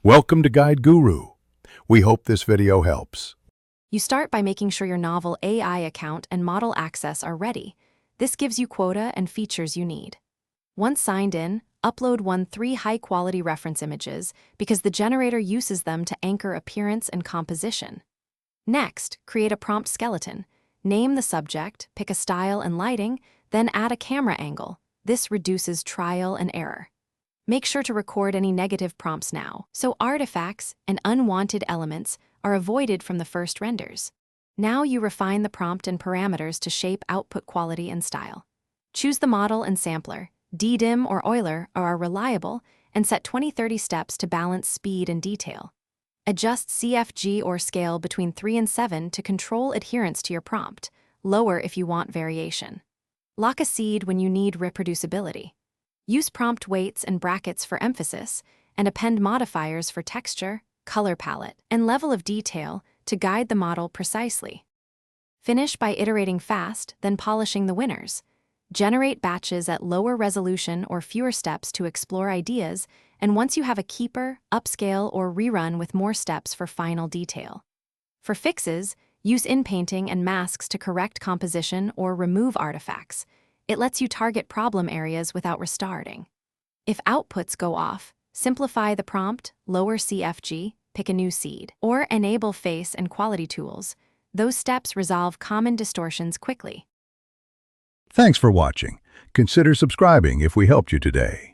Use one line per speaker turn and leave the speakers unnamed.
Welcome to Guide Guru. We hope this video helps.
You start by making sure your Novel AI account and model access are ready. This gives you quota and features you need. Once signed in, upload 3 high-quality reference images because the generator uses them to anchor appearance and composition. Next, create a prompt skeleton. Name the subject, pick a style and lighting, then add a camera angle. This reduces trial and error. Make sure to record any negative prompts now, so artifacts and unwanted elements are avoided from the first renders. Now you refine the prompt and parameters to shape output quality and style. Choose the model and sampler. DDIM or Euler are reliable, and set 20-30 steps to balance speed and detail. Adjust CFG or scale between 3 and 7 to control adherence to your prompt, lower if you want variation. Lock a seed when you need reproducibility. Use prompt weights and brackets for emphasis, and append modifiers for texture, color palette, and level of detail to guide the model precisely. Finish by iterating fast, then polishing the winners. Generate batches at lower resolution or fewer steps to explore ideas, and once you have a keeper, upscale or rerun with more steps for final detail. For fixes, use inpainting and masks to correct composition or remove artifacts. It lets you target problem areas without restarting. If outputs go off, simplify the prompt, lower CFG, pick a new seed, or enable face and quality tools. Those steps resolve common distortions quickly.
Thanks for watching. Consider subscribing if we helped you today.